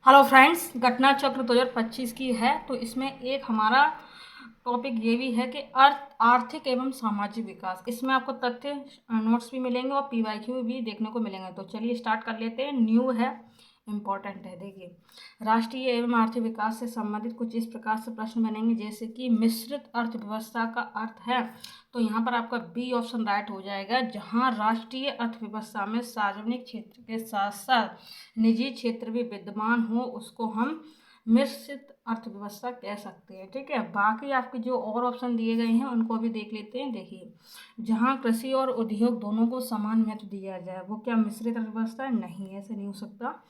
Hello friends, घटना चक्र 2025 की है। तो इसमें एक हमारा टॉपिक ये भी है कि आर्थिक एवं सामाजिक विकास। इसमें आपको तथ्य नोट्स भी मिलेंगे और पीवाईक्यू भी देखने को मिलेंगे। तो चलिए स्टार्ट कर लेते हैं। न्यू है, इम्पॉर्टेंट है। देखिए, राष्ट्रीय एवं आर्थिक विकास से संबंधित कुछ इस प्रकार से प्रश्न बनेंगे, जैसे कि मिश्रित अर्थव्यवस्था का अर्थ है। तो यहाँ पर आपका बी ऑप्शन राइट हो जाएगा, जहाँ राष्ट्रीय अर्थव्यवस्था में सार्वजनिक क्षेत्र के साथ साथ निजी क्षेत्र भी विद्यमान हो उसको हम मिश्रित अर्थव्यवस्था कह सकते हैं। ठीक है, बाकी आपके जो और ऑप्शन दिए गए हैं उनको भी देख लेते हैं। देखिए, जहाँ कृषि और उद्योग दोनों को समान महत्व दिया जाए वो क्या मिश्रित अर्थव्यवस्था है? नहीं, ऐसे नहीं हो सकता।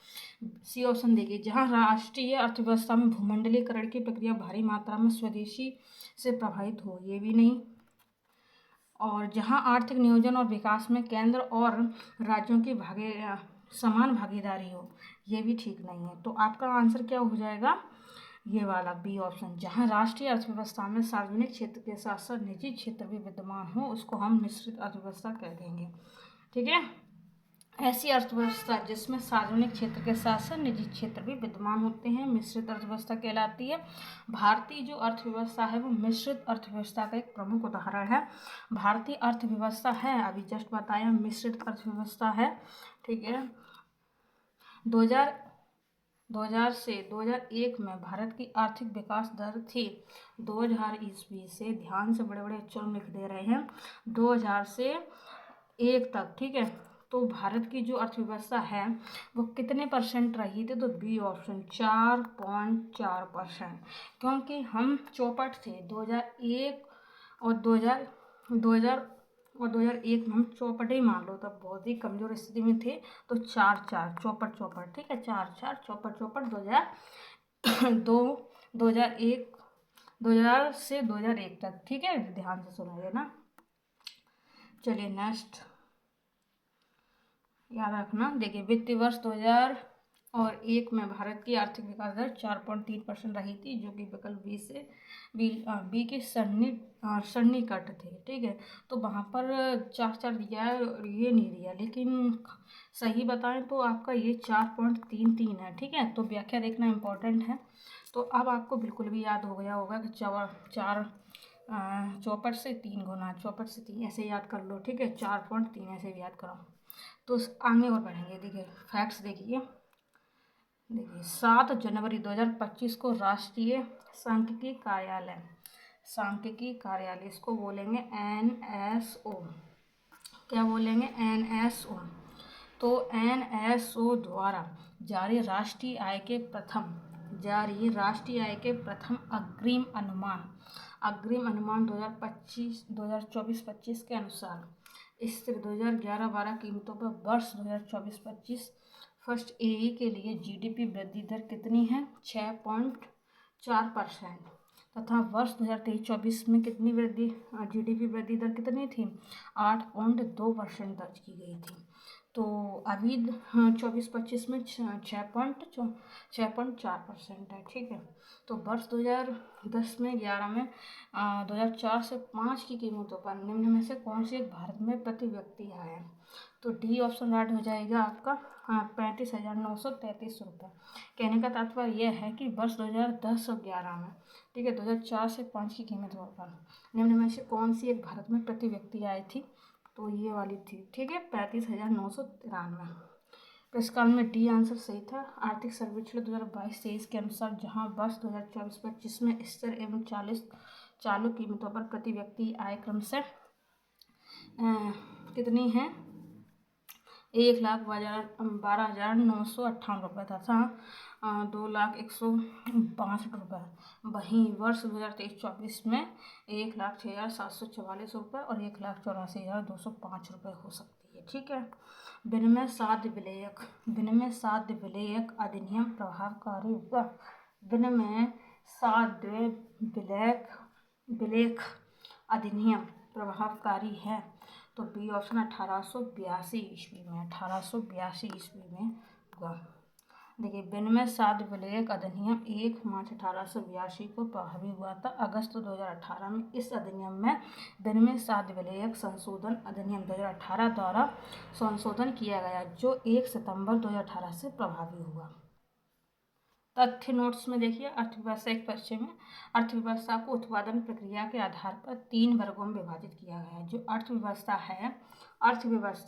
सी ऑप्शन देखिए, जहाँ राष्ट्रीय अर्थव्यवस्था में भूमंडलीकरण की प्रक्रिया भारी मात्रा में स्वदेशी से प्रभावित हो, ये भी नहीं। और जहां आर्थिक नियोजन और विकास में केंद्र और राज्यों की समान भागीदारी हो, ये भी ठीक नहीं है। तो आपका आंसर क्या हो जाएगा? ये वाला बी ऑप्शन, जहां राष्ट्रीय अर्थव्यवस्था में सार्वजनिक क्षेत्र के साथ साथ निजी क्षेत्र भी विद्यमान हो उसको हम मिश्रित अर्थव्यवस्था कह देंगे। ठीक है, ऐसी अर्थव्यवस्था जिसमें सार्वजनिक क्षेत्र के साथ साथ निजी क्षेत्र भी विद्यमान होते हैं मिश्रित अर्थव्यवस्था कहलाती है। भारतीय जो अर्थव्यवस्था है वो मिश्रित अर्थव्यवस्था का एक प्रमुख उदाहरण है। भारतीय अर्थव्यवस्था है, अभी जस्ट बताया, मिश्रित अर्थव्यवस्था है। ठीक है, 2000 2000 से 2001 में भारत की आर्थिक विकास दर थी 2000 ईस्वी से, ध्यान से बड़े बड़े अक्षर लिख दे रहे हैं, 2000 से 1 तक। ठीक है, तो भारत की जो अर्थव्यवस्था है वो कितने परसेंट रही थी? तो बी ऑप्शन 4.4%, क्योंकि हम चौपट थे 2001 और 2001 में हम चौपट ही मान लो, तब बहुत ही कमज़ोर स्थिति में थे। तो 4 4 चौपट चौपट, ठीक है, 4 4 चौपट चौपट 2002 2001 2000 से 2001 तक। ठीक है, ध्यान से सुनिए ना। चलिए नेक्स्ट याद रखना। देखिए, वित्तीय वर्ष 2001 में भारत की आर्थिक विकास दर 4.3% रही थी, जो कि विकल्प बी से बी के सन्निकट थे। ठीक है, तो वहाँ पर 4 4 दिया है और ये नहीं दिया, लेकिन सही बताएं तो आपका ये 4.33 है। ठीक है, तो व्याख्या देखना इम्पोर्टेंट है। तो अब आपको बिल्कुल भी याद हो गया होगा कि चौपट से 3 गुना, चौपट से 3 ऐसे याद कर लो। ठीक है, 4.3 ऐसे याद करो। तो आगे और बढ़ेंगे। देखिए, फैक्ट्स देखिए। 7 जनवरी 2025 को राष्ट्रीय सांख्यिकी कार्यालय इसको बोलेंगे NSO। क्या बोलेंगे? NSO। तो NSO द्वारा जारी राष्ट्रीय आय के प्रथम अग्रिम अनुमान 2024-25 के अनुसार स्थिर 2011-12 कीमतों पर वर्ष 2024-25 फर्स्ट AE के लिए GDP वृद्धि दर कितनी है? 6.4%। तथा वर्ष 2023-24 में कितनी वृद्धि GDP वृद्धि दर कितनी थी? 8.2% दर्ज की गई थी। तो अभी 24-25 में 6.4% है। ठीक है, तो वर्ष 2010 में 11 में 2004 से 5 की कीमतों पर निम्न में से कौन सी एक भारत में प्रति व्यक्ति आय है? तो डी ऑप्शन राइट हो जाएगा आपका 35,933 रुपये। कहने का तात्पर्य यह है कि वर्ष 2010 और 11 में, ठीक है, 2004 से 5 की कीमतों पर निम्न में से कौन सी एक भारत में प्रति व्यक्ति आय थी? तो ये वाली थी। ठीक है, 35,993। प्रश्नकाल में डी आंसर सही था। आर्थिक सर्वेक्षण 2022-23 के अनुसार जहां वर्ष 2024-25 में स्थिर एवं चालू कीमतों पर प्रति व्यक्ति आय क्रमशः कितनी है? 1,12,958 रुपये तथा 2,01,62 रुपये। वहीं वर्ष 2023-24 में 1,06,744 रुपये और 1,84,205 रुपये हो सकती है। ठीक है, विनिमय साध्य विलेयक अधिनियम प्रभावकारी हुआ। विनिमय साध्य विलेयक अधिनियम प्रभावकारी है। तो बी ऑप्शन 1882 ईस्वी में हुआ। देखिए, विनिमय साध्य विलेयक अधिनियम 1 मार्च 1882 को प्रभावी हुआ था। अगस्त 2018 में इस अधिनियम में विनिमय साध्य विलेयक संशोधन अधिनियम 2018 द्वारा संशोधन किया गया, जो 1 सितंबर 2018 से प्रभावी हुआ। तथ्य नोट्स में देखिए, अर्थव्यवस्था एक परिचय में अर्थव्यवस्था को उत्पादन प्रक्रिया के आधार पर 3 वर्गों में विभाजित किया गया है। जो अर्थव्यवस्था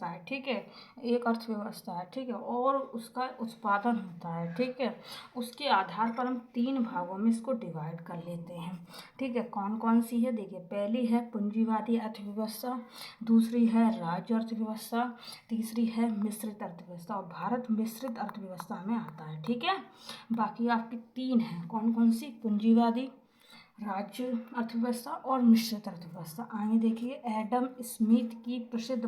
है, ठीक है, एक अर्थव्यवस्था है, ठीक है, और उसका उत्पादन होता है, ठीक है, उसके आधार पर हम 3 भागों में इसको डिवाइड कर लेते हैं, ठीक है। कौन कौन सी है देखिए, पहली है पूंजीवादी अर्थव्यवस्था, दूसरी है राज्य अर्थव्यवस्था, तीसरी है मिश्रित अर्थव्यवस्था, और भारत मिश्रित अर्थव्यवस्था में आता है, ठीक है। बाकी आपकी 3 हैं, कौन कौन सी, पूंजीवादी, राज्य अर्थव्यवस्था और मिश्रित अर्थव्यवस्था। आगे देखिए, एडम स्मिथ की प्रसिद्ध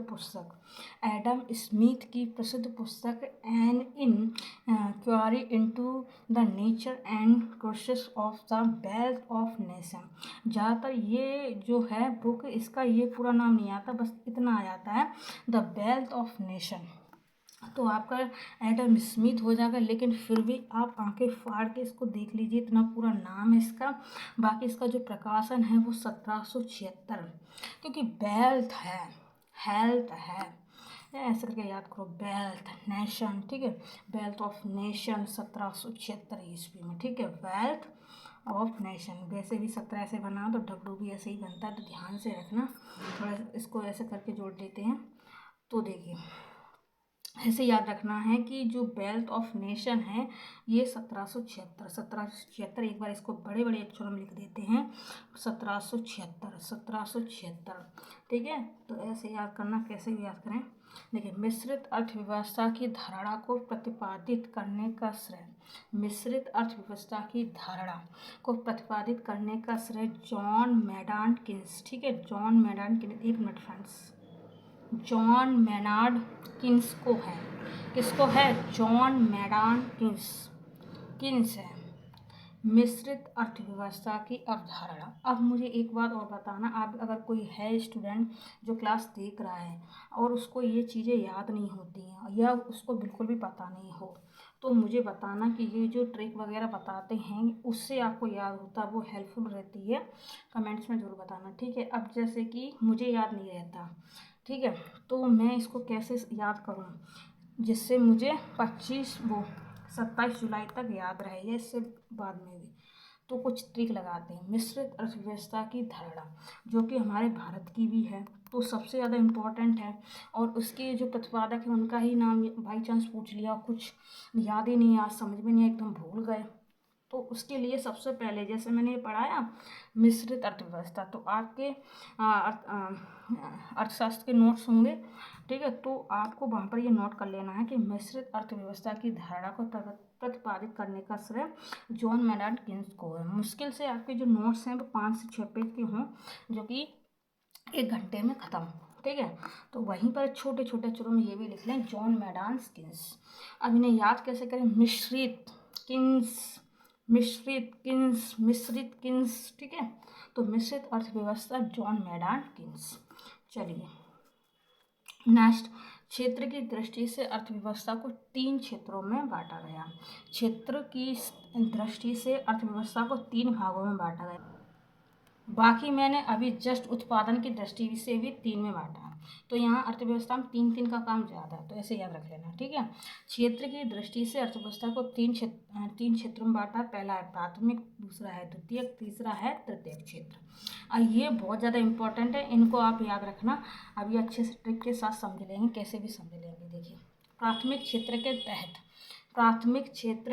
पुस्तक an inquiry into the nature and process of the wealth of nation. ज़्यादातर ये जो है बुक, इसका ये पूरा नाम नहीं आता, बस इतना आ जाता है, द वेल्थ ऑफ नेशन। तो आपका एडम स्मिथ हो जाएगा, लेकिन फिर भी आप आंखें फाड़ के इसको देख लीजिए, इतना पूरा नाम है इसका। बाकी इसका जो प्रकाशन है वो 1776, क्योंकि वेल्थ है, हेल्थ है, ऐसे करके याद करो, वेल्थ नेशन, ठीक है, वेल्थ ऑफ नेशन 1776 ईस्वी में, ठीक है, वेल्थ ऑफ नेशन। वैसे भी 17 ऐसे बना तो डब्लू भी ऐसे ही बनता है, तो ध्यान से रखना, थोड़ा इसको ऐसे करके जोड़ देते हैं। तो देखिए, ऐसे याद रखना है कि जो वेल्थ ऑफ नेशन है ये 1776, एक बार इसको बड़े बड़े अक्षरों में लिख देते हैं, 1776, ठीक है। तो ऐसे याद करना, कैसे भी याद करें। देखिए, मिश्रित अर्थव्यवस्था की धारणा को प्रतिपादित करने का श्रेय जॉन मेनार्ड किन्स, ठीक है, जॉन मेनार्ड किन्स, एक minute friends, John Maynard Keynes को है, किसको है, जॉन मेनार्ड किन्स है, मिश्रित अर्थव्यवस्था की अवधारणा। अब मुझे एक बात और बताना, आप अगर कोई है स्टूडेंट जो क्लास देख रहा है और उसको ये चीज़ें याद नहीं होती हैं या उसको बिल्कुल भी पता नहीं हो, तो मुझे बताना कि ये जो ट्रिक वगैरह बताते हैं उससे आपको याद होता है, वो हेल्पफुल रहती है, कमेंट्स में ज़रूर बताना, ठीक है। अब जैसे कि मुझे याद नहीं रहता, ठीक है, तो मैं इसको कैसे याद करूँ जिससे मुझे 27 जुलाई तक याद रहे, या इससे बाद में भी। तो कुछ ट्रिक लगाते हैं। मिश्रित अर्थव्यवस्था की धारणा, जो कि हमारे भारत की भी है, तो सबसे ज़्यादा इम्पोर्टेंट है, और उसके जो प्रतिपादक हैं उनका ही नाम बाई चांस पूछ लिया, कुछ याद ही नहीं, आज समझ में नहीं, एकदम भूल गए, तो उसके लिए सबसे पहले जैसे मैंने ये पढ़ाया मिश्रित अर्थव्यवस्था, तो आपके अर्थशास्त्र के नोट्स होंगे, ठीक है, तो आपको वहाँ पर ये नोट कर लेना है कि मिश्रित अर्थव्यवस्था की धारणा को प्रतिपादित करने का श्रेय जॉन मेनार्ड किन्स को है। मुश्किल से आपके जो नोट्स हैं वो 5 से 6 पेज के हों, जो कि 1 घंटे में ख़त्म, ठीक है। तो वहीं पर छोटे छोटे अक्षरों में ये भी लिख लें, जॉन मेनार्ड किन्स। अब इन्हें याद कैसे करें, मिश्रित किन्स, ठीक है। तो मिश्रित अर्थव्यवस्था जॉन मेनार्ड किन्स। चलिए नेक्स्ट, क्षेत्र की दृष्टि से अर्थव्यवस्था को 3 क्षेत्रों में बांटा गया। क्षेत्र की दृष्टि से अर्थव्यवस्था को 3 भागों में बांटा गया, बाकी मैंने अभी जस्ट उत्पादन की दृष्टि से भी 3 में बांटा है। तो यहाँ अर्थव्यवस्था में 3 का काम ज़्यादा है, तो ऐसे याद रख लेना, ठीक है। क्षेत्र की दृष्टि से अर्थव्यवस्था को 3 क्षेत्रों में बांटा है। पहला है प्राथमिक, दूसरा है द्वितीयक, तीसरा है तृतीयक क्षेत्र। और ये बहुत ज़्यादा इंपॉर्टेंट है, इनको आप याद रखना। अभी अच्छे से ट्रिक के साथ समझ लेंगे, कैसे भी समझ लेंगे। देखिए, प्राथमिक क्षेत्र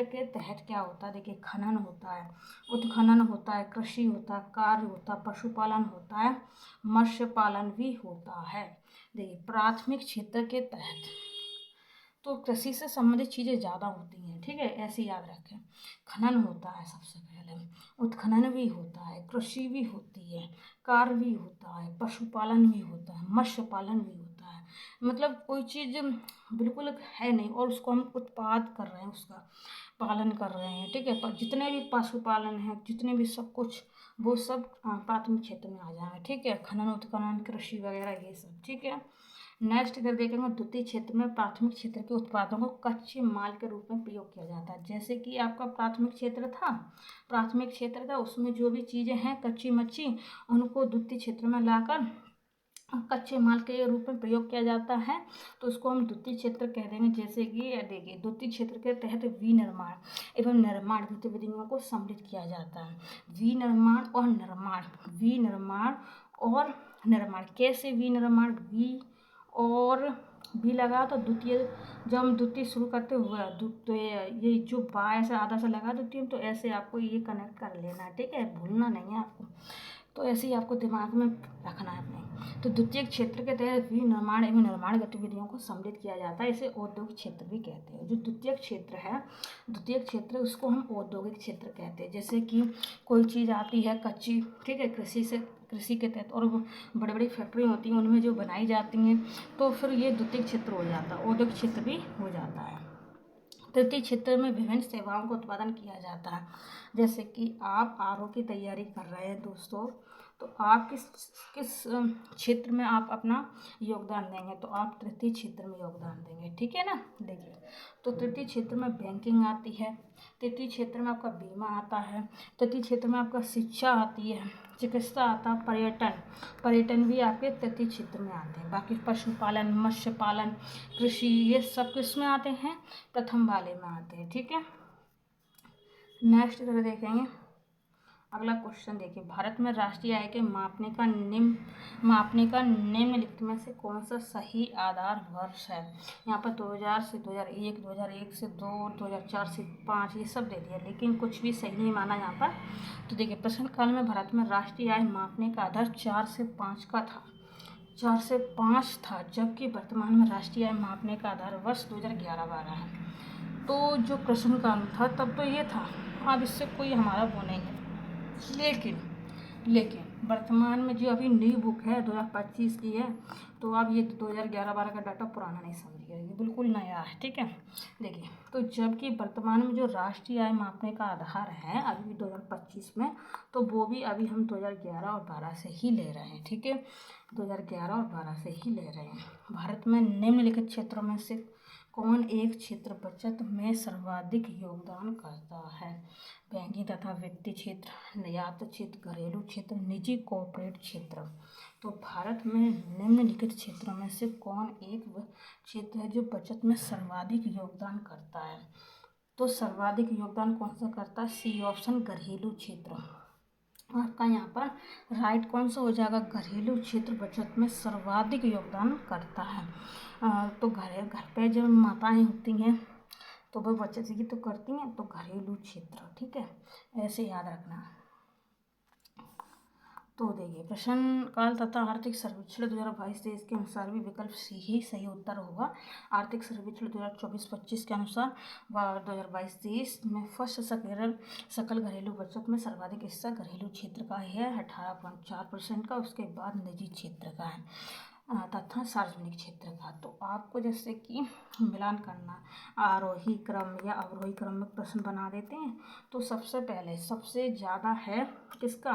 के तहत क्या होता है, देखिए, खनन होता है, उत्खनन होता है, कृषि होता है, कार्य होता है, पशुपालन होता है, मत्स्य पालन भी होता है। देखिए, प्राथमिक क्षेत्र के तहत तो कृषि से संबंधित चीज़ें ज़्यादा होती हैं, ठीक है, ऐसे याद रखें। खनन होता है सबसे पहले, उत्खनन भी होता है, कृषि भी होती है, कार्य भी होता है, पशुपालन भी होता है, मत्स्य पालन भी होता है। मतलब कोई चीज़ बिल्कुल है नहीं और उसको हम उत्पाद कर रहे हैं, उसका पालन कर रहे हैं, ठीक है। पर जितने भी पशुपालन है, जितने भी सब कुछ, वो सब प्राथमिक क्षेत्र में आ जाएंगे, ठीक है, खनन उत्खनन कृषि वगैरह ये सब, ठीक है। नेक्स्ट इधर देखेंगे, द्वितीय क्षेत्र में प्राथमिक क्षेत्र के उत्पादों को कच्चे माल के रूप में प्रयोग किया जाता है। जैसे कि आपका प्राथमिक क्षेत्र था, उसमें जो भी चीज़ें हैं कच्ची मच्छी, उनको द्वितीय क्षेत्र में लाकर कच्चे माल के रूप में प्रयोग किया जाता है तो उसको हम द्वितीय क्षेत्र कह देंगे। जैसे कि देखिए, द्वितीय क्षेत्र के तहत विनिर्माण एवं निर्माण गतिविधियों को सम्मिलित किया जाता है। विनिर्माण और निर्माण, विनिर्माण और निर्माण, कैसे विनिर्माण, वी और बी लगा तो द्वितीय, जब हम द्वितीय शुरू करते हुए तो ये जो बा ऐसे आधा सा लगा देती हूँ, तो ऐसे आपको ये कनेक्ट कर लेना है, ठीक है, भूलना नहीं है आपको। तो ऐसे ही आपको दिमाग में रखना है अपने। तो द्वितीय क्षेत्र के तहत विनिर्माण एवं निर्माण गतिविधियों को सम्मिलित किया जाता है, इसे औद्योगिक क्षेत्र भी कहते हैं। जो द्वितीय क्षेत्र है, द्वितीय क्षेत्र उसको हम औद्योगिक क्षेत्र कहते हैं। जैसे कि कोई चीज़ आती है कच्ची, ठीक है, कृषि के तहत, और बड़ी बड़ी फैक्ट्री होती हैं उनमें जो बनाई जाती हैं, तो फिर ये द्वितीय क्षेत्र हो जाता है, औद्योगिक क्षेत्र भी हो जाता है। तृतीय क्षेत्र में विभिन्न सेवाओं का उत्पादन किया जाता है। जैसे कि आप आरओ की तैयारी कर रहे हैं दोस्तों, तो आप किस किस क्षेत्र में आप अपना योगदान देंगे, तो आप तृतीय क्षेत्र में योगदान देंगे, ठीक है ना। देखिए, तो तृतीय क्षेत्र में बैंकिंग आती है, तृतीय क्षेत्र में आपका बीमा आता है, तृतीय क्षेत्र में आपका शिक्षा आती है, चिकित्सा आता है, पर्यटन भी आपके तृतीय क्षेत्र में आते हैं। बाकी पशुपालन, मत्स्य पालन, कृषि, ये सब किस में आते हैं, प्रथम वाले में आते हैं, ठीक है। नेक्स्ट इधर देखेंगे, अगला क्वेश्चन देखिए, भारत में राष्ट्रीय आय के मापने का निम्नलिखित में से कौन सा सही आधार वर्ष है। यहाँ पर 2000 से 2001, 2001 से 2, 2004 से 5 ये सब दे दिया, लेकिन कुछ भी सही नहीं माना यहाँ पर। तो देखिए, प्रश्न काल में भारत में राष्ट्रीय आय मापने का आधार 4 से 5 का था, 4 से 5 था, जबकि वर्तमान में राष्ट्रीय आय मापने का आधार वर्ष 2011-12 है। तो जो प्रश्न काल था तब तो ये था, अब इससे कोई हमारा वो नहीं है। लेकिन वर्तमान में जो अभी नई बुक है 2025 की है, तो अब ये 2011-12 का डाटा पुराना नहीं समझिए, ये बिल्कुल नया है, ठीक है। देखिए, तो जबकि वर्तमान में जो राष्ट्रीय आय मापने का आधार है अभी 2025 में, तो वो भी अभी हम 2011 और 12 से ही ले रहे हैं, ठीक है, 2011 और 12 से ही ले रहे हैं। भारत में निम्नलिखित क्षेत्रों में से कौन एक क्षेत्र बचत में सर्वाधिक योगदान करता है। बैंकिंग तथा वित्तीय क्षेत्र, निर्यात क्षेत्र, घरेलू क्षेत्र, निजी कॉर्पोरेट क्षेत्र। तो भारत में निम्नलिखित क्षेत्रों में से कौन एक क्षेत्र है जो बचत में सर्वाधिक योगदान करता है। तो सर्वाधिक योगदान कौन सा करता है, सी ऑप्शन, घरेलू क्षेत्र। आपका यहाँ पर राइट कौन सा हो जाएगा, घरेलू क्षेत्र बचत में सर्वाधिक योगदान करता है। तो घर पे जब माताएं होती हैं तो वो बचत की तो करती हैं, तो घरेलू क्षेत्र, ठीक है, ऐसे याद रखना। तो देखिए, प्रश्न काल तथा आर्थिक सर्वेक्षण 2022-23 के अनुसार भी विकल्प सी ही सही उत्तर होगा। आर्थिक सर्वेक्षण 2024-25 के अनुसार 2022-23 में फर्स्ट सकल घरेलू बचत में सर्वाधिक हिस्सा घरेलू क्षेत्र का है 18.4% का, उसके बाद निजी क्षेत्र का है तथा सार्वजनिक क्षेत्र का। तो आपको जैसे कि मिलान करना, आरोही क्रम या अवरोही क्रम में प्रश्न बना देते हैं। तो सबसे पहले सबसे ज़्यादा है किसका,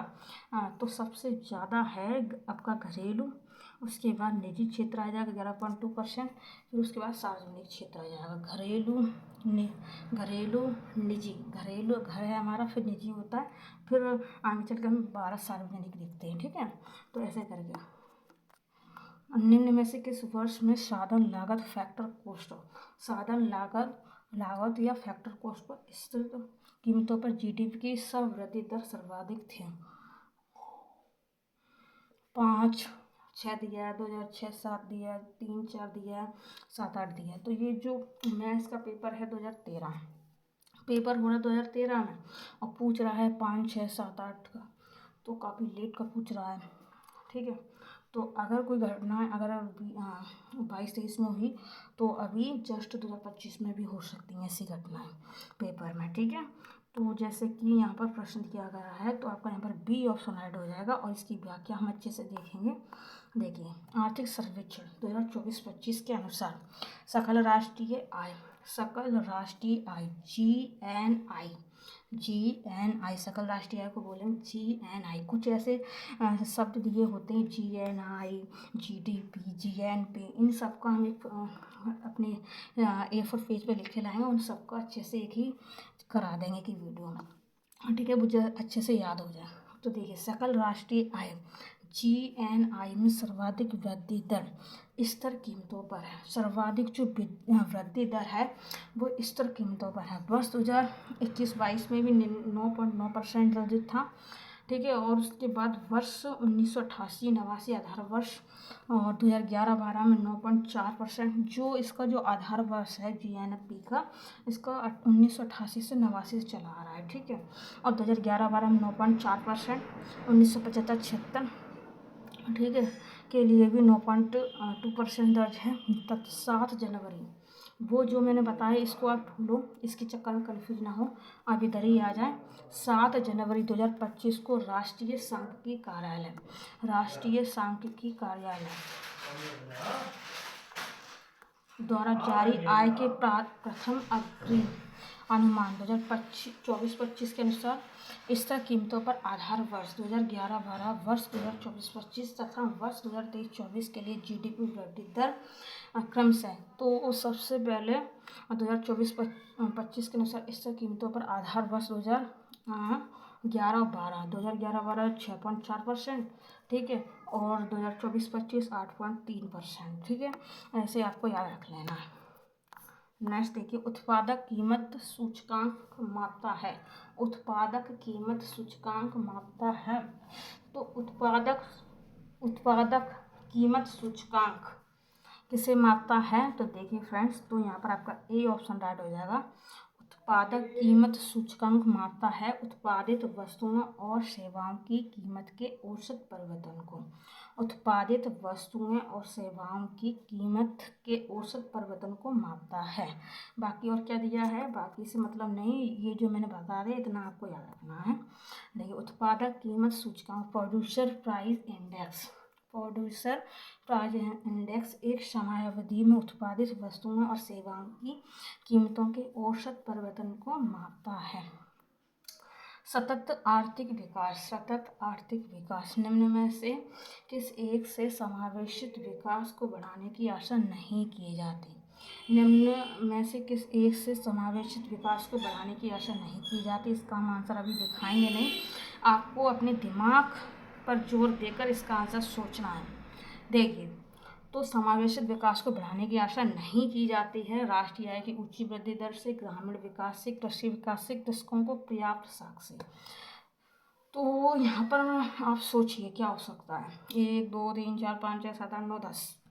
तो सबसे ज़्यादा है आपका घरेलू, उसके बाद निजी क्षेत्र आ जाएगा 11.2%, फिर उसके बाद सार्वजनिक क्षेत्र आ जाएगा। घरेलू निजी, घरेलू घर है हमारा, फिर निजी होता है, फिर आगे चल के हम 12 सार्वजनिक लिखते हैं, ठीक है। तो ऐसे करके निम्न में से किस वर्ष में साधन लागत फैक्टर कॉस्ट, साधन लागत या फैक्टर कॉस्ट पर स्थित कीमतों पर जीडीपी की सवृद्धि दर सर्वाधिक थी। 5, 6 दिया है, 2006, 7 दिया है, 3, 4 दिया है, 7, 8 दिया है। तो ये जो मैथ्स का पेपर है 2013 पेपर हो रहा है 2013 में, और पूछ रहा है 5, 6, 7, 8 का, तो काफ़ी लेट का पूछ रहा है, ठीक है। तो अगर कोई घटना अगर 22-23 में हुई, तो अभी जस्ट 2025 में भी हो सकती हैं ऐसी घटनाएं पेपर में, ठीक है। तो जैसे कि यहाँ पर प्रश्न किया गया है, तो आपका यहाँ पर बी ऑप्शन ऐड हो जाएगा, और इसकी व्याख्या हम अच्छे से देखेंगे। देखिए, आर्थिक सर्वेक्षण 2024-25 के अनुसार सकल राष्ट्रीय आय GNI, सकल राष्ट्रीय आय को बोलेंगे GNI। कुछ ऐसे शब्द दिए होते हैं, GNI, GDP, GNP, इन सब का हम एक अपने A4 पेज पे लिखे लाएंगे, उन सबको अच्छे से एक ही करा देंगे कि वीडियो में, ठीक है, मुझे अच्छे से याद हो जाए। तो देखिए, सकल राष्ट्रीय आय GNI में सर्वाधिक वृद्धि दर स्तर कीमतों पर है। सर्वाधिक जो वृद्धि दर है वो स्तर कीमतों पर है। वर्ष 2021-22 में भी 9.9% वृद्धि था, ठीक है। और उसके बाद वर्ष 1988-89 आधार वर्ष और 2011-12 में 9.4%, जो इसका जो आधार वर्ष है GNP का, इसका 1988 से 89 से चला आ रहा है, ठीक है। और 2011-12 में 9.4%, 1975-76, ठीक है, के लिए भी 9.2% दर्ज है। तब 7 जनवरी, वो जो मैंने बताया इसको आप ढूंढो, इसके चक्कर में कन्फ्यूज ना हो, अब इधर ही आ जाए। 7 जनवरी 2025 को राष्ट्रीय सांख्यिकी कार्यालय द्वारा जारी आय के प्रथम अग्रिम अनुमान 2024-25 के अनुसार स्तर कीमतों पर आधार वर्ष 2011-12, वर्ष 2024-25 तथा वर्ष 2023-24 के लिए GDP वृद्धि दर क्रमशः। तो सबसे पहले 2024-25 के अनुसार स्तर कीमतों पर आधार वर्ष 2011-12 6.4%, ठीक है। और 2024-25 8.3%, ठीक है। ऐसे आपको याद रख लेना है। नेक्स्ट देखिए, उत्पादक कीमत सूचकांक मापता है। उत्पादक कीमत सूचकांक मापता है। तो उत्पादक कीमत सूचकांक किसे मापता है? तो देखिए फ्रेंड्स, तो यहाँ पर आपका ए ऑप्शन राइट हो जाएगा। उत्पादक कीमत सूचकांक मापता है उत्पादित वस्तुओं और सेवाओं की कीमत के औसत परिवर्तन को। उत्पादित वस्तुओं और सेवाओं की कीमत के औसत परिवर्तन को मापता है। बाकी और क्या दिया है, बाकी से मतलब नहीं, ये जो मैंने बता दिया इतना आपको याद रखना है। देखिए, उत्पादक कीमत सूचकांक प्रोड्यूसर प्राइस इंडेक्स एक समयावधि में उत्पादित वस्तुओं और सेवाओं की कीमतों के औसत परिवर्तन को मापता है। सतत आर्थिक विकास निम्न में से किस एक से समावेशित विकास को बढ़ाने की आशा नहीं की जाती? निम्न में से किस एक से समावेशित विकास को बढ़ाने की आशा नहीं की जाती? इसका हम आंसर अभी दिखाएंगे नहीं, आपको अपने दिमाग पर जोर देकर इसका आंसर सोचना है। देखिए, तो समावेशित विकास को बढ़ाने की आशा नहीं की जाती है राष्ट्रीय आय की ऊंची वृद्धि दर से, ग्रामीण विकास से, कृषि विकास से, कृषकों को पर्याप्त साख से। तो यहाँ पर आप सोचिए क्या हो सकता है। 1 2 3 4 5 6 7 8 9 10,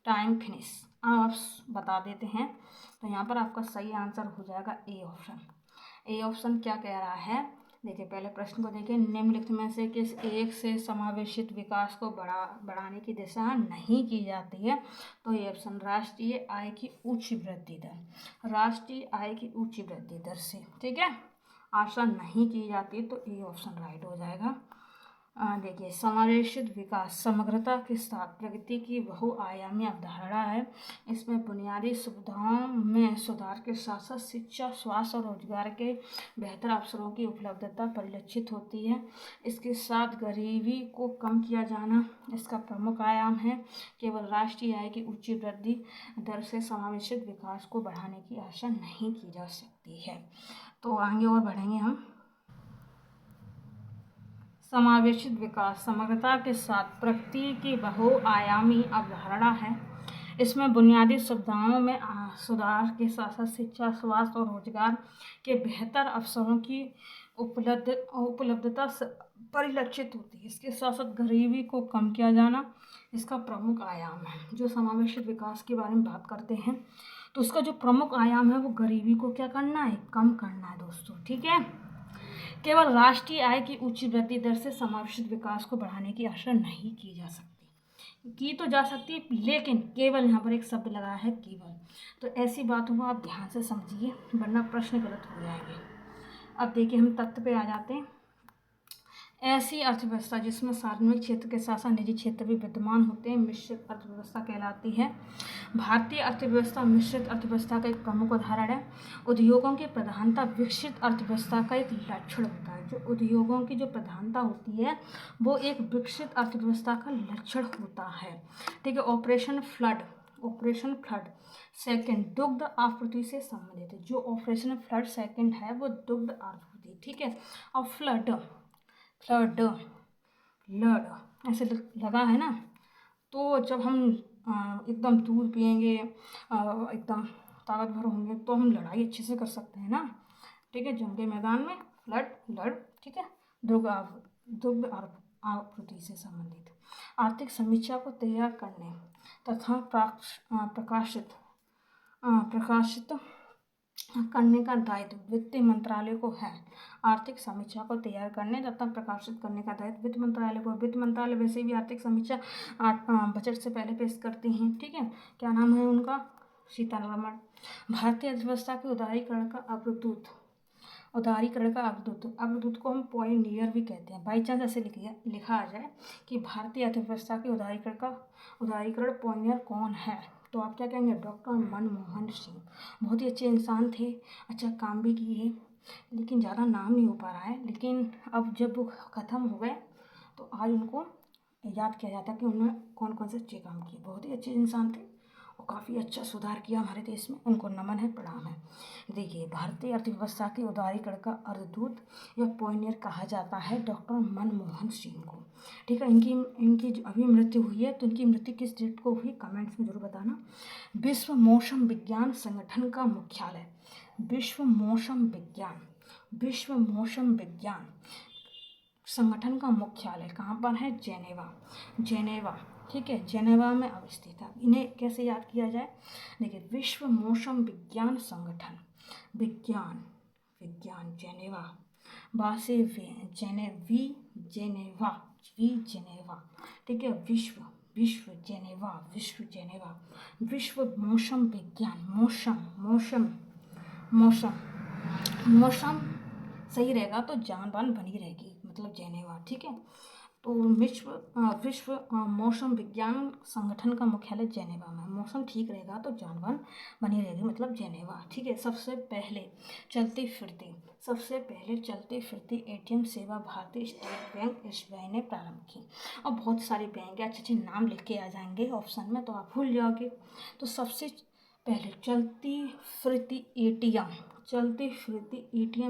टाइम फिनिश। आप बता देते हैं। तो यहाँ पर आपका सही आंसर हो जाएगा ए ऑप्शन। ए ऑप्शन क्या कह रहा है, देखिए पहले प्रश्न को देखिए। निम्नलिखित में से किस एक से समावेशित विकास को बढ़ाने की दिशा नहीं की जाती है? तो ये ऑप्शन राष्ट्रीय आय की उच्च वृद्धि दर, राष्ट्रीय आय की उच्च वृद्धि दर से, ठीक है, आशा नहीं की जाती। तो ए ऑप्शन राइट हो जाएगा। देखिए, समावेशित विकास समग्रता के साथ प्रगति की बहुआयामी अवधारणा है। इसमें बुनियादी सुविधाओं में सुधार के साथ साथ शिक्षा, स्वास्थ्य और रोजगार के बेहतर अवसरों की उपलब्धता परिलक्षित होती है। इसके साथ गरीबी को कम किया जाना इसका प्रमुख आयाम है। केवल राष्ट्रीय आय की उच्च वृद्धि दर से समावेशित विकास को बढ़ाने की आशा नहीं की जा सकती है। तो आगे और बढ़ेंगे हम। समावेशित विकास समग्रता के साथ प्रगति की बहुआयामी अवधारणा है। इसमें बुनियादी सुविधाओं में सुधार के साथ साथ शिक्षा, स्वास्थ्य और रोजगार के बेहतर अवसरों की उपलब्धता परिलक्षित होती है। इसके साथ साथ गरीबी को कम किया जाना इसका प्रमुख आयाम है। जो समावेशित विकास के बारे में बात करते हैं तो उसका जो प्रमुख आयाम है वो गरीबी को क्या करना है, कम करना है दोस्तों, ठीक है। केवल राष्ट्रीय आय की उच्च वृद्धि दर से समावेशित विकास को बढ़ाने की आशा नहीं की जा सकती। की तो जा सकती है, लेकिन केवल, यहाँ पर एक शब्द लगा है केवल। तो ऐसी बातों को आप ध्यान से समझिए, वरना प्रश्न गलत हो जाएंगे। अब देखिए, हम तथ्य पे आ जाते हैं। ऐसी अर्थव्यवस्था जिसमें सार्वजनिक क्षेत्र के साथ साथ निजी क्षेत्र भी विद्यमान होते हैं मिश्रित अर्थव्यवस्था कहलाती है। भारतीय अर्थव्यवस्था मिश्रित अर्थव्यवस्था का एक प्रमुख उदाहरण है। उद्योगों की प्रधानता विकसित अर्थव्यवस्था का एक लक्षण होता है। जो उद्योगों की जो प्रधानता होती है वो एक विकसित अर्थव्यवस्था का लक्षण होता है, ठीक है। ऑपरेशन फ्लड सेकंड दुग्ध आपूर्ति से संबंधित है। जो ऑपरेशन फ्लड सेकंड है वो दुग्ध आपूर्ति, ठीक है। और फ्लड ऐसे लगा है ना, तो जब हम एकदम दूध पिएंगे, एकदम ताकतवर होंगे, तो हम लड़ाई अच्छे से कर सकते हैं ना। ठीक है, जंग के मैदान में लड़, ठीक है। दुग्ध आपूर्ति से संबंधित आर्थिक समीक्षा को तैयार करने तथा प्रकाशित करने का दायित्व वित्त मंत्रालय को है। आर्थिक समीक्षा को तैयार करने तथा प्रकाशित करने का दायित्व वित्त मंत्रालय को। वित्त मंत्रालय वैसे भी आर्थिक समीक्षा बजट से पहले पेश करती हैं। ठीक है, क्या नाम है उनका? सीतारमण। भारतीय अर्थव्यवस्था के उदारीकरण का अग्रदूत। अग्रदूत को हम पॉइनियर भी कहते हैं। बाई चांस ऐसे लिखा आ जाए कि भारतीय अर्थव्यवस्था के उदारीकरण पॉइनियर कौन है, तो आप क्या कहेंगे? डॉक्टर मनमोहन सिंह। बहुत ही अच्छे इंसान थे, अच्छा काम भी किए, लेकिन ज़्यादा नाम नहीं हो पा रहा है। लेकिन अब जब वो ख़त्म हो गए तो आज उनको याद किया जाता है कि उन्होंने कौन कौन से अच्छे काम किए। बहुत ही अच्छे इंसान थे और काफ़ी अच्छा सुधार किया हमारे देश में, उनको नमन है, प्रणाम है। देखिए, भारतीय अर्थव्यवस्था के उदारीकरण का अग्रदूत या पॉइनियर कहा जाता है डॉक्टर मनमोहन सिंह को। ठीक है, इनकी अभी मृत्यु हुई है, तो इनकी मृत्यु किस डेट को हुई, कमेंट्स में जरूर बताना। विश्व मौसम विज्ञान संगठन का मुख्यालय, विश्व मौसम विज्ञान संगठन का मुख्यालय कहाँ पर है? जेनेवा। ठीक है, जेनेवा में अवस्थित है। इन्हें कैसे याद किया जाए? देखिए, विश्व मौसम विज्ञान संगठन, विज्ञान जेनेवा, बासे जेनेवा। ठीक है, विश्व जेनेवा। विश्व मौसम विज्ञान, मौसम सही रहेगा तो जान बान बनी रहेगी, मतलब जेनेवा। ठीक है, तो विश्व मौसम विज्ञान संगठन का मुख्यालय जेनेवा में। मौसम ठीक रहेगा तो जान बान बनी रहेगी, मतलब जेनेवा। ठीक है, सबसे पहले चलती फिरती एटीएम सेवा भारतीय स्टेट बैंक SBI ने प्रारंभ की। और बहुत सारे बैंक है, अच्छे नाम लिख के आ जाएंगे ऑप्शन में, तो आप भूल जाओगे। तो सबसे पहले चलती फिरती एटीएम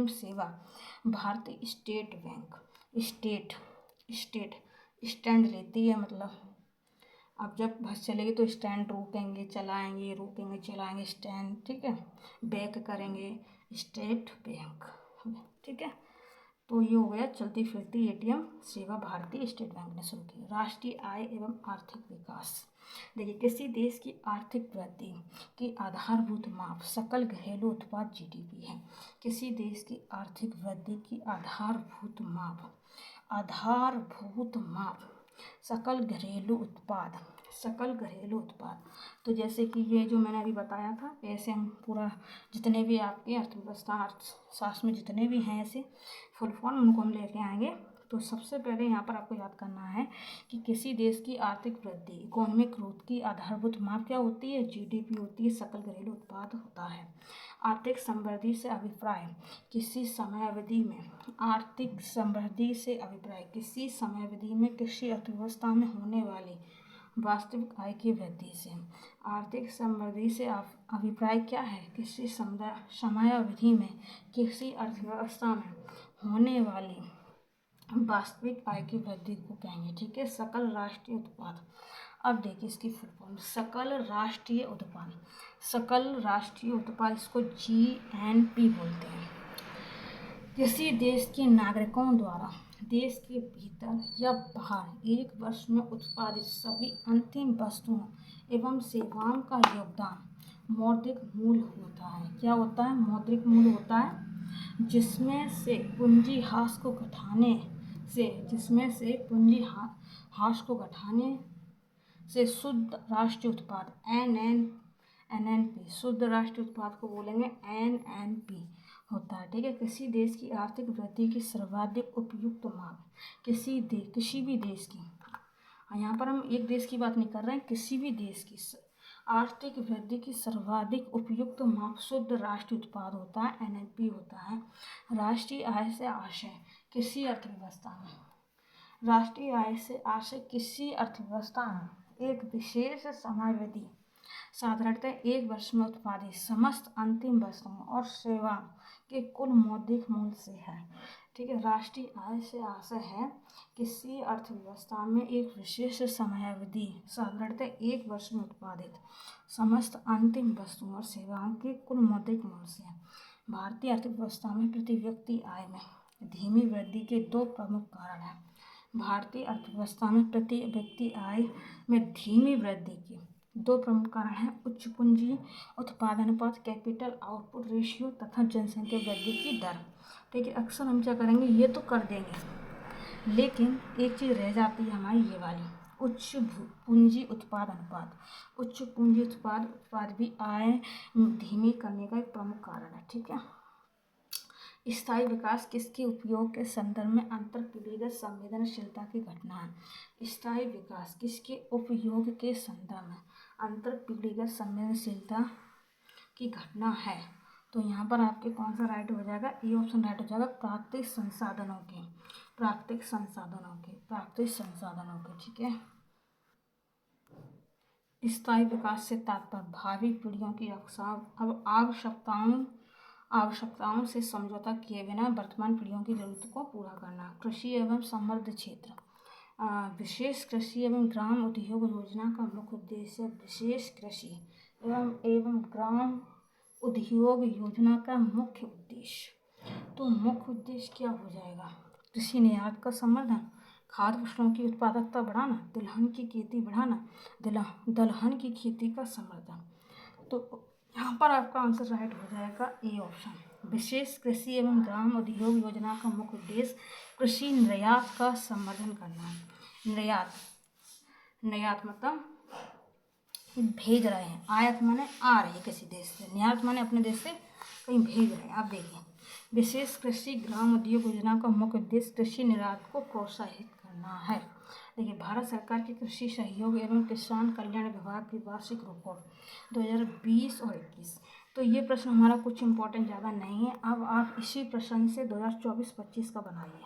सेवा भारतीय स्टेट बैंक। स्टैंड लेती है, मतलब अब जब बस चलेगी तो स्टैंड रोकेंगे चलाएंगे स्टैंड। ठीक है, बैक करेंगे, स्टेट बैंक। ठीक है, तो ये हो गया चलती फिरती एटीएम सेवा भारतीय स्टेट बैंक ने शुरू की। राष्ट्रीय आय एवं आर्थिक विकास। देखिए, किसी देश की आर्थिक वृद्धि की आधारभूत माप सकल घरेलू उत्पाद GDP है। किसी देश की आर्थिक वृद्धि की आधारभूत माप सकल घरेलू उत्पाद। तो जैसे कि ये जो मैंने अभी बताया था, ऐसे हम पूरा जितने भी आपके अर्थव्यवस्था अर्थशास्त्र में जितने भी हैं ऐसे फुल फॉर्म, उनको हम लेके आएंगे। तो सबसे पहले यहाँ पर आपको याद करना है कि किसी देश की आर्थिक वृद्धि, इकोनॉमिक ग्रोथ की आधारभूत माप क्या होती है? GDP होती है, सकल घरेलू उत्पाद होता है। आर्थिक समृद्धि से अभिप्राय किसी समय अवधि में किसी अर्थव्यवस्था में होने वाली वास्तविक आय की वृद्धि से। आर्थिक समृद्धि से अभिप्राय क्या है? किसी समय अवधि में किसी अर्थव्यवस्था में होने वाली वास्तविक आय की वृद्धि को कहेंगे। ठीक है, सकल राष्ट्रीय उत्पाद। अब देखिए इसकी फुल फॉर्म, सकल राष्ट्रीय उत्पाद, इसको GNP बोलते हैं। किसी देश के नागरिकों द्वारा देश के भीतर या बाहर एक वर्ष में उत्पादित सभी अंतिम वस्तुओं एवं सेवाओं का योगदान मौद्रिक मूल्य होता है। क्या होता है? मौद्रिक मूल्य होता है, जिसमें से पूंजी ह्रास को घटाने से शुद्ध राष्ट्रीय उत्पाद NNP, शुद्ध राष्ट्रीय उत्पाद को बोलेंगे NNP होता है। ठीक है, किसी देश की आर्थिक वृद्धि की सर्वाधिक उपयुक्त माप, किसी भी देश की, यहाँ पर हम एक देश की बात नहीं कर रहे हैं, किसी भी देश की आर्थिक वृद्धि की सर्वाधिक उपयुक्त माप शुद्ध राष्ट्रीय उत्पाद होता है, NNP होता है। राष्ट्रीय आय से आशय किसी अर्थव्यवस्था में एक विशेष समयावधि, साधारणतः एक वर्ष में उत्पादित समस्त अंतिम वस्तुओं और सेवा के कुल मौद्रिक मूल्य से है। ठीक है। राष्ट्रीय आय से आशय है किसी अर्थव्यवस्था में एक विशेष समयावधि साधारणतः 1 वर्ष में उत्पादित समस्त अंतिम वस्तुओं और सेवाओं के कुल मौद्रिक मूल्य से। भारतीय अर्थव्यवस्था में प्रति व्यक्ति आय में धीमी वृद्धि के 2 प्रमुख कारण हैं। भारतीय अर्थव्यवस्था में प्रति व्यक्ति आय में धीमी वृद्धि के 2 प्रमुख कारण हैं: उच्च पूंजी उत्पादन अनुपात कैपिटल आउटपुट रेशियो तथा जनसंख्या वृद्धि की दर। ठीक है, अक्सर हम क्या करेंगे, ये तो कर देंगे, लेकिन एक चीज़ रह जाती है हमारी ये वाली, उच्च पूंजी उत्पाद अनुपात। उच्च पूंजी उत्पाद भी आय धीमी करने का एक प्रमुख कारण है। ठीक है। स्थायी विकास किसके उपयोग के संदर्भ में अंतर पीढ़ीगत संवेदनशीलता की घटना है। स्थायी विकास किसके उपयोग के संदर्भ में अंतर पीढ़ीगत संवेदनशीलता की घटना है। तो यहाँ पर आपके कौन सा राइट हो जाएगा, ए ऑप्शन राइट हो जाएगा, प्राकृतिक संसाधनों के। ठीक है। स्थायी विकास से तात्पर्य भावी पीढ़ियों की आवश्यकताओं से समझौता किए बिना वर्तमान पीढ़ियों की जरूरतों को पूरा करना। कृषि एवं समृद्ध क्षेत्र विशेष कृषि एवं ग्राम उद्योग योजना का मुख्य उद्देश्य विशेष कृषि एवं ग्राम उद्योग योजना का मुख्य उद्देश्य। तो मुख्य उद्देश्य क्या हो जाएगा, कृषि निर्यात का संवर्धन, खाद्य फसलों की उत्पादकता बढ़ाना, दलहन की खेती का संवर्धन। तो यहाँ पर आपका आंसर राइट हो जाएगा ए ऑप्शन, विशेष कृषि एवं ग्राम उद्योग योजना का मुख्य उद्देश्य कृषि निर्यात का संवर्धन करना है। निर्यात मतलब भेज रहे हैं, आयात माने आ रही है किसी देश से, निर्यात माने अपने देश से कहीं भेज रहे हैं। आप देखिए, विशेष कृषि ग्राम उद्योग योजना का मुख्य उद्देश्य कृषि निर्यात को प्रोत्साहित करना है। देखिए, भारत सरकार के कृषि सहयोग एवं किसान कल्याण विभाग की वार्षिक रिपोर्ट 2020 और 21। तो ये प्रश्न हमारा कुछ इम्पोर्टेंट ज़्यादा नहीं है। अब आप इसी प्रश्न से 2024-25 का बनाइए,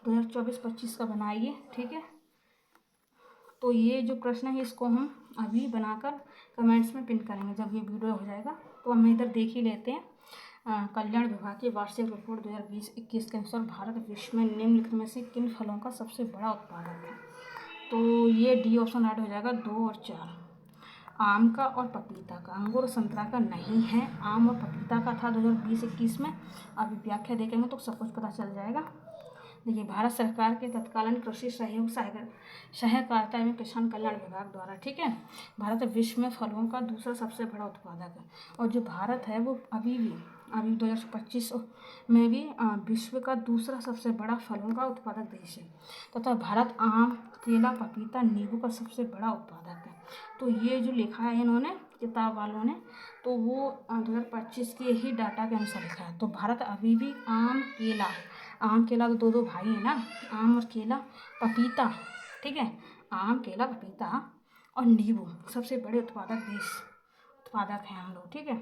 2024-25 का बनाइए। ठीक है। तो ये जो प्रश्न है इसको हम अभी बनाकर कमेंट्स में पिन करेंगे जब ये वीडियो हो जाएगा। तो हम इधर देख ही लेते हैं। कल्याण विभाग की वार्षिक रिपोर्ट 2020-21 के अनुसार भारत विश्व में निम्नलिखित में से किन फलों का सबसे बड़ा उत्पादक है। तो ये डी ऑप्शन ऐड हो जाएगा, 2 और 4, आम का और पपीता का। अंगूर और संतरा का नहीं है, आम और पपीता का था 2020-21 में। अभी व्याख्या देखेंगे तो सब कुछ पता चल जाएगा। देखिए, भारत सरकार के तत्कालीन कृषि सहयोग सहकारिता एवं किसान कल्याण विभाग द्वारा। ठीक है। भारत विश्व में फलों का दूसरा सबसे बड़ा उत्पादक है, और जो भारत है वो अभी 2025 में भी विश्व का दूसरा सबसे बड़ा फलों का उत्पादक देश है, तथा भारत आम, केला, पपीता, नींबू का सबसे बड़ा उत्पादक है। तो ये जो लिखा है इन्होंने किताब वालों ने, तो वो 2025 के ही डाटा के अनुसार लिखा है। तो भारत अभी भी आम केला तो 2 भाई हैं ना, आम और केला, पपीता। ठीक है, आम, केला, पपीता और नींबू सबसे बड़े उत्पादक हैं हम लोग। ठीक है।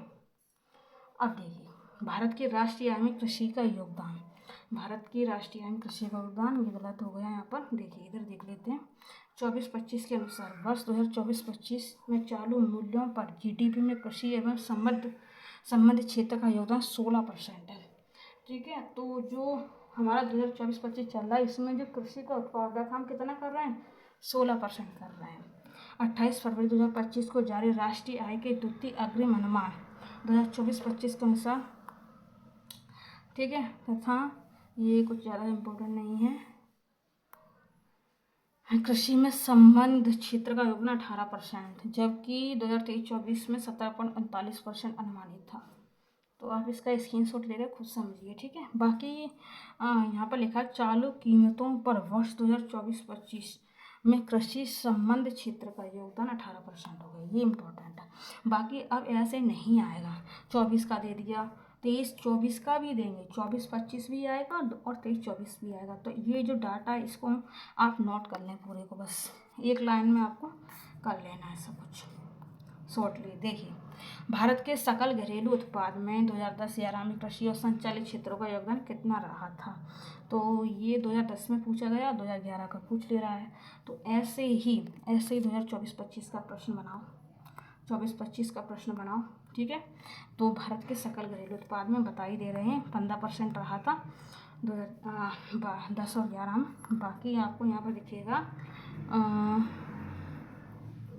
अब देखिए, भारत की राष्ट्रीय आय में कृषि का योगदान। ये गलत हो गया यहाँ पर। देखिए, इधर देख लेते हैं। 24-25 के अनुसार वर्ष 2024-25 में चालू मूल्यों पर जीडीपी में कृषि एवं संबद्ध क्षेत्र का योगदान 16% है। ठीक है। तो जो हमारा 2024-25 चल रहा है, इसमें जो कृषि का उत्पादक हम कितना कर रहे हैं, 16% कर रहे हैं। 28 फरवरी 2025 को जारी राष्ट्रीय आय के द्वितीय अग्रिम अनुमान 2024-25 के अनुसार। ठीक है, तथा ये कुछ ज़्यादा इम्पोर्टेंट नहीं है। कृषि में संबद्ध क्षेत्र का योगदान 18%, जबकि 2023-24 में 17.39% अनुमानित था। तो आप इसका स्क्रीनशॉट लेकर खुद समझिए। ठीक है। बाकी यहाँ पर लिखा है चालू कीमतों पर वर्ष 2024-25 में कृषि संबद्ध क्षेत्र का योगदान 18% हो गया। ये इम्पोर्टेंट है। बाकी अब ऐसे नहीं आएगा, 24 का दे दिया, 23-24 का भी देंगे, 24-25 भी आएगा और 23-24 भी आएगा। तो ये जो डाटा है इसको आप नोट कर लें पूरे को, बस एक लाइन में आपको कर लेना है सब कुछ शॉर्टली। देखिए, भारत के सकल घरेलू उत्पाद में 2010-11 में कृषि और संचालित क्षेत्रों का योगदान कितना रहा था। तो ये 2010 में पूछा गया, 2011 का पूछ ले रहा है। तो ऐसे ही 2024-25 का प्रश्न बनाओ, 24-25 का प्रश्न बनाओ। ठीक है। तो भारत के सकल घरेलू उत्पाद में बता ही दे रहे हैं 15% रहा था 2010 और 11 में। बाकी आपको यहाँ पर दिखेगा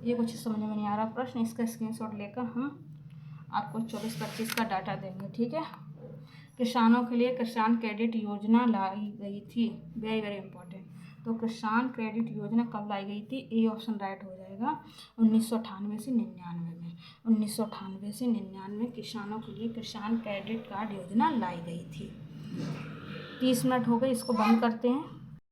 ये कुछ समझ में नहीं आ रहा प्रश्न, इसका स्क्रीनशॉट लेकर हम आपको 24-25 का डाटा देंगे, ठीक है। किसानों के लिए किसान क्रेडिट योजना लाई गई थी, वेरी वेरी इंपॉर्टेंट। तो किसान क्रेडिट योजना कब लाई गई थी, ए ऑप्शन राइट हो जाएगा 1998 से 99 में। 1998 से 99 किसानों के लिए किसान क्रेडिट कार्ड योजना लाई गई थी। 30 मिनट हो गए, इसको बंद करते हैं।